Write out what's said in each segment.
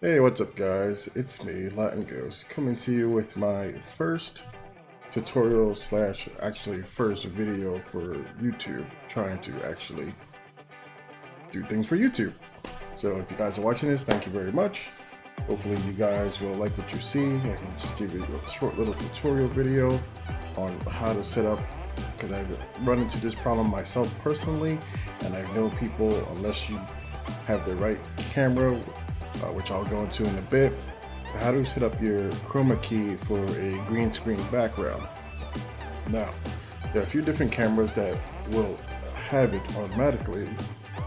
Hey, what's up guys? It's me, Latin Ghost, coming to you with my first tutorial slash actually first video for YouTube, trying to actually do things for YouTube. So if you guys are watching this, thank you very much. Hopefully you guys will like what you see. I can just give you a short little tutorial video on how to set up, because I've run into this problem myself personally, and I know people, unless you have the right camera, which I'll go into in a bit, how to set up your chroma key for a green screen background. Now, there are a few different cameras that will have it automatically.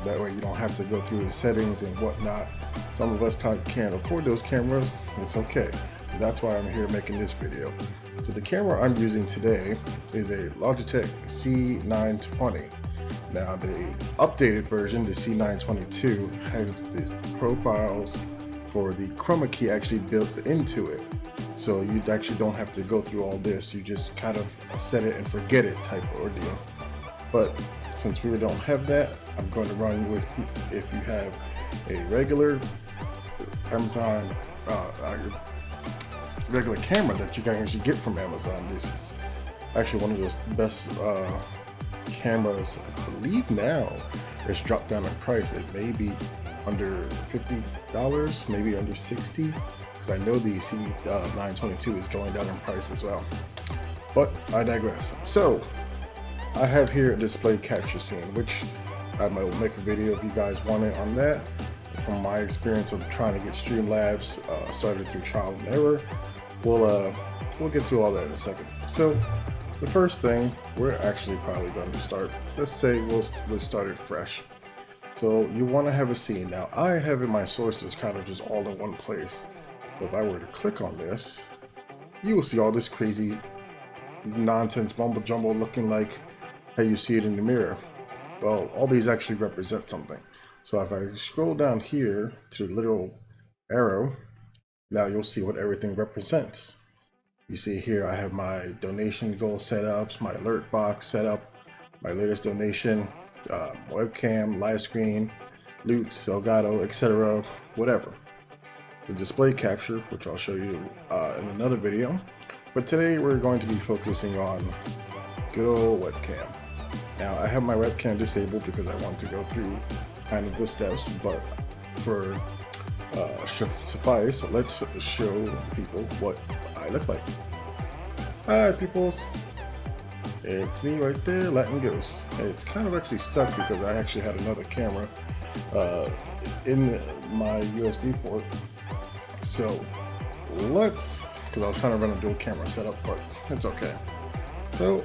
That way you don't have to go through the settings and whatnot. Some of us can't afford those cameras. It's okay. That's why I'm here making this video. So the camera I'm using today is a Logitech C920. Now the updated version, the C922, has these profiles for the chroma key actually built into it. So you actually don't have to go through all this. You just kind of set it and forget it type of ordeal. But since we don't have that, I'm going to run with, if you have a regular Amazon, regular camera that you can actually get from Amazon. This is actually one of those best cameras. I believe now it's dropped down in price. It may be under $50, maybe under $60, because I know the C922 is going down in price as well. But I digress. So I have here a display capture scene, which I might make a video if you guys want it on that. From my experience of trying to get Streamlabs started through trial and error, we'll get through all that in a second. So the first thing we're actually probably going to start, let's say we'll start it fresh. So you want to have a scene. Now I have in my sources kind of just all in one place. So if I were to click on this, you will see all this crazy nonsense mumble jumble looking like how you see it in the mirror. Well, all these actually represent something. So if I scroll down here to the little arrow, now you'll see what everything represents. You see here I have my donation goal setups, my alert box setup, my latest donation, webcam, live screen, loot, Elgato, etc., whatever. The display capture, which I'll show you in another video. But today we're going to be focusing on good old webcam. Now I have my webcam disabled because I want to go through kind of the steps, but for suffice, let's show people what I look like. Hi peoples, it's me right there, Latin Ghost. It's kind of actually stuck because I actually had another camera in my USB port. So let's, because I was trying to run a dual camera setup, but it's okay. So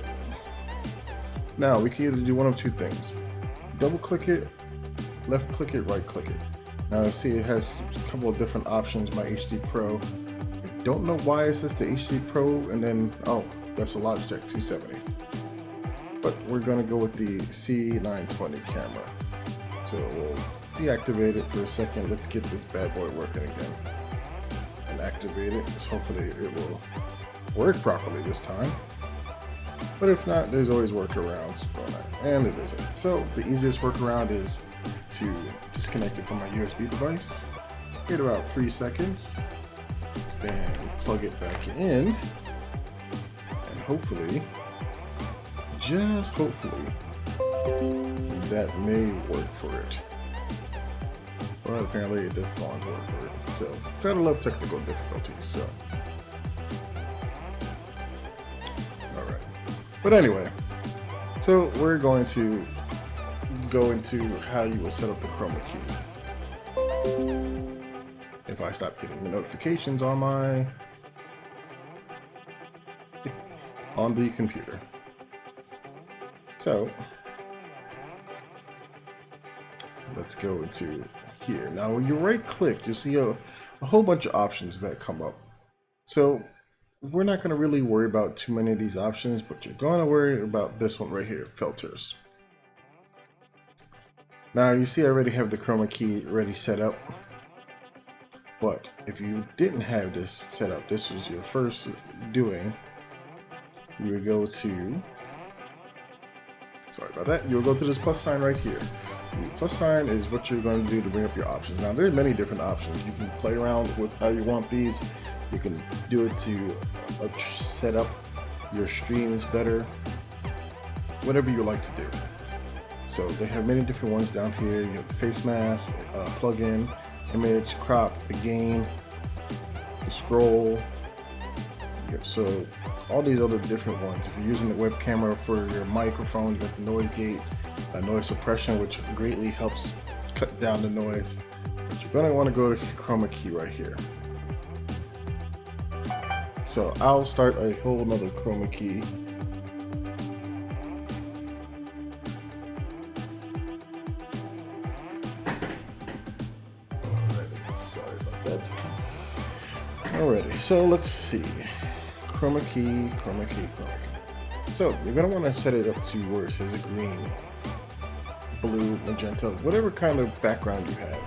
now we can either do one of two things. Double click it, left click it, right click it. Now see it has a couple of different options, my HD Pro. I don't know why it says the HD Pro and then, oh, that's a Logitech 270. But we're gonna go with the C920 camera. So we'll deactivate it for a second. Let's get this bad boy working again. And activate it, because hopefully it will work properly this time. But if not, there's always workarounds for that, and it isn't. So the easiest workaround is to disconnect it from my USB device, wait about 3 seconds, then plug it back in, and hopefully, just hopefully, that may work for it. But apparently it does not work for it. So, gotta love technical difficulties, so. Alright. But anyway, so we're going to go into how you will set up the chroma key. If I stop getting the notifications on on the computer. So let's go into here. Now when you right click, you'll see a whole bunch of options that come up. So we're not going to really worry about too many of these options, but you're going to worry about this one right here, filters. Now you see I already have the chroma key already set up, but if you didn't have this set up, this was your first doing, you would go to, sorry about that, you'll go to this plus sign right here. The plus sign is what you're going to do to bring up your options. Now, there's many different options. You can play around with how you want these. You can do it to set up your streams better, whatever you like to do. So they have many different ones down here. You have the face mask, plugin, image, crop, the gain, the scroll. So all these other different ones. If you're using the web camera for your microphone, you got the noise gate, noise suppression, which greatly helps cut down the noise. But you're going to want to go to Chroma Key right here. So I'll start a whole nother Chroma Key. Sorry about that. Alrighty, so let's see. Chroma Key, Chroma Key, Chroma Key. So you're going to want to set it up to where it says a green, blue, magenta, whatever kind of background you have.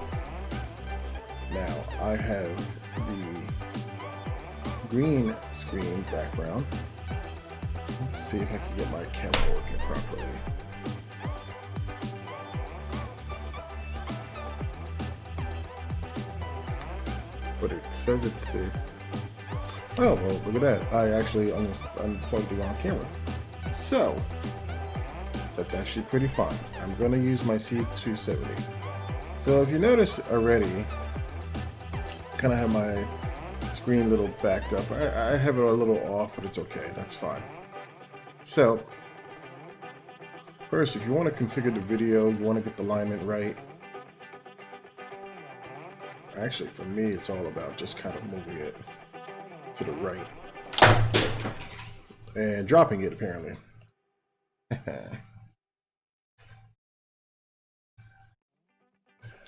Now I have the green screen background. Let's see if I can get my camera working properly. But it says it's the... Oh, well, look at that. I actually unplugged the wrong camera. So, that's actually pretty fine. I'm going to use my C270. So if you notice already, I kind of have my screen a little backed up. I have it a little off, but it's okay. That's fine. So, first, if you want to configure the video, you want to get the alignment right. Actually, for me, it's all about just kind of moving it to the right and dropping it, apparently.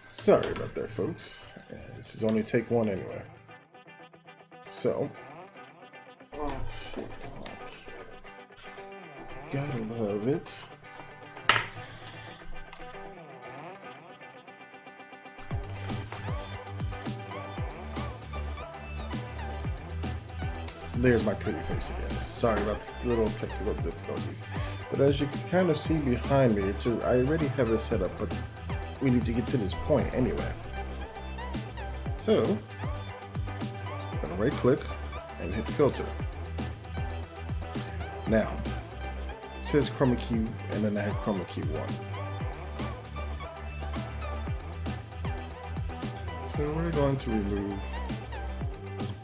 Sorry about that, folks. This is only take one anyway. So, let's see. Okay. Gotta love it. There's my pretty face again. Sorry about the little technical difficulties. But as you can kind of see behind me, I already have it set up, but we need to get to this point anyway. So, I'm gonna right click and hit filter. Now, it says Chroma Key, and then I have Chroma Key 1. So we're going to remove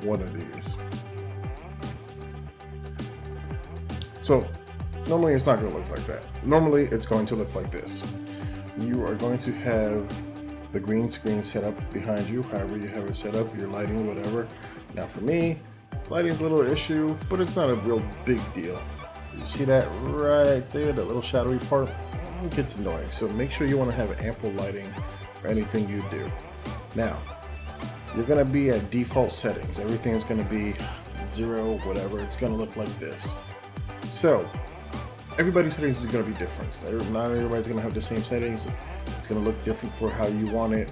one of these. So normally it's not going to look like that. Normally it's going to look like this. You are going to have the green screen set up behind you, however you have it set up, your lighting, whatever. Now for me, lighting's a little issue, but it's not a real big deal. You see that right there, that little shadowy part? It gets annoying. So make sure you want to have ample lighting for anything you do. Now, you're going to be at default settings. Everything is going to be 0, whatever. It's going to look like this. So, everybody's settings is going to be different. Not everybody's going to have the same settings. It's going to look different for how you want it,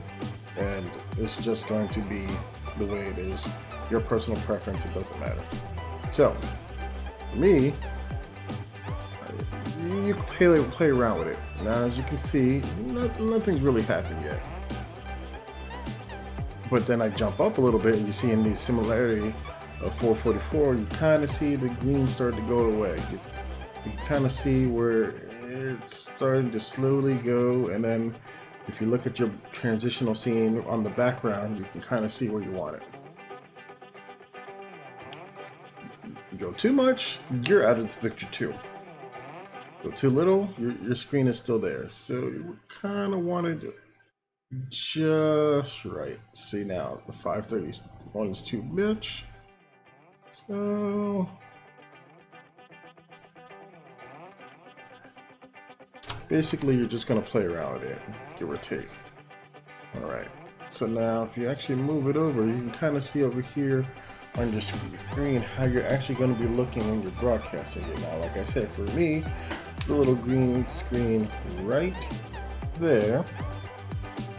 and it's just going to be the way it is. Your personal preference, it doesn't matter. So, for me, you can play around with it. Now, as you can see, nothing's really happened yet. But then I jump up a little bit, and you see in the similarity of 444, you kind of see the green start to go away. You kind of see where it's starting to slowly go, and then if you look at your transitional scene on the background, you can kind of see where you want it. You go too much, you're out of the picture too. Go too little, your screen is still there. So you kind of wanted it just right. See now, the 531 is too much. So basically you're just going to play around with it, give or take. Alright, so now if you actually move it over, you can kind of see over here on your screen how you're actually going to be looking when you're broadcasting it. Now, like I said, for me, the little green screen right there,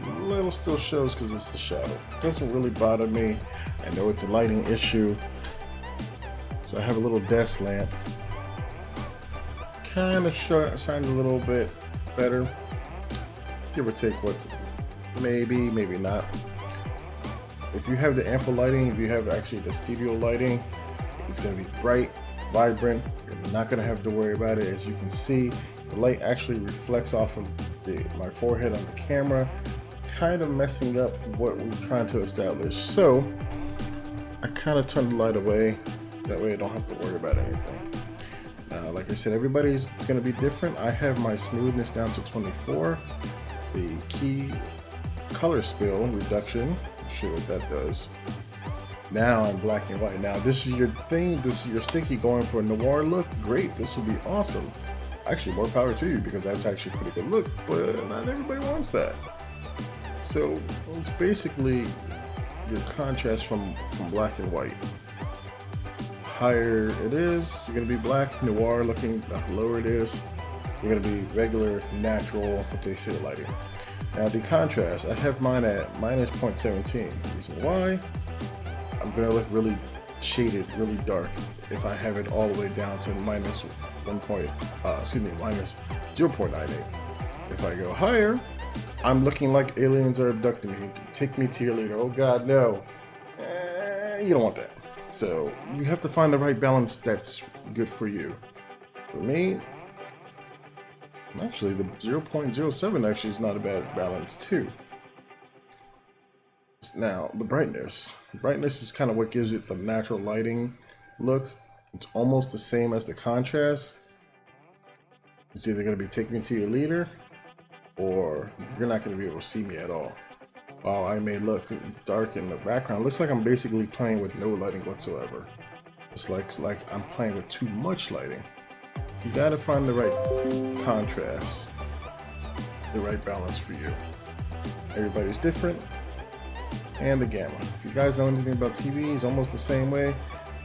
a little still shows because it's the shadow. It doesn't really bother me. I know it's a lighting issue. So I have a little desk lamp. Kind of shines a little bit better. give or take what, maybe not. If you have the ample lighting, if you have actually the studio lighting, it's going to be bright, vibrant. You're not going to have to worry about it. As you can see, the light actually reflects off of my forehead on the camera, kind of messing up what we're trying to establish. So I kind of turn the light away. That way I don't have to worry about anything. Like I said, everybody's going to be different. I have my smoothness down to 24. The key color spill reduction, I'll show you what that does. Now I'm black and white. Now this is your thing, this is your sticky going for a noir look. Great, this will be awesome. Actually, more power to you, because that's actually a pretty good look, but not everybody wants that. So it's basically your contrast from black and white. Higher it is, you're going to be black, noir looking. The lower it is, you're going to be regular, natural, what they say, lighting. Now the contrast, I have mine at -0.17. The reason why, I'm going to look really shaded, really dark if I have it all the way down to -0.98. If I go higher, I'm looking like aliens are abducting me. Take me to your leader. Oh God, no. You don't want that. So you have to find the right balance that's good for you. For me, actually the 0.07 actually is not a bad balance too. Now the brightness. Brightness is kind of what gives it the natural lighting look. It's almost the same as the contrast. It's either going to be take me to your leader, or you're not going to be able to see me at all. While I may look dark in the background, it looks like I'm basically playing with no lighting whatsoever. It's like I'm playing with too much lighting. You gotta find the right contrast, the right balance for you. Everybody's different. And the gamma. If you guys know anything about TV, it's almost the same way.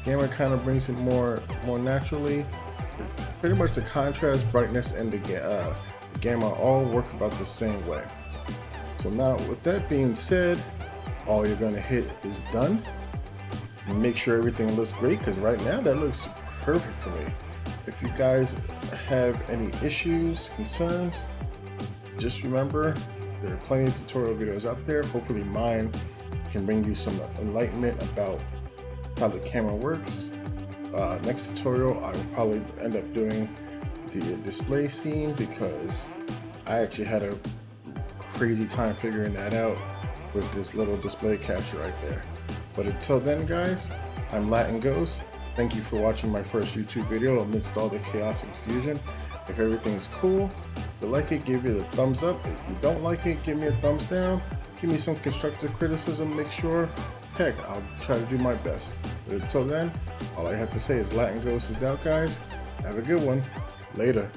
Gamma kind of brings it more naturally. Pretty much the contrast, brightness, and the gamma all work about the same way. So now, with that being said, all you're going to hit is done. Make sure everything looks great, because right now that looks perfect for me. If you guys have any issues, concerns, just remember there are plenty of tutorial videos out there. Hopefully mine can bring you some enlightenment about how the camera works. Next tutorial I will probably end up doing the display scene, because I actually had a crazy time figuring that out with this little display capture right there. But until then, guys, I'm Latin Ghost. Thank you for watching my first YouTube video amidst all the chaos and confusion. If everything's cool, if you like it, give it a thumbs up. If you don't like it, give me a thumbs down. Give me some constructive criticism. Make sure, heck, I'll try to do my best. But until then, all I have to say is Latin Ghost is out, guys. Have a good one. Later.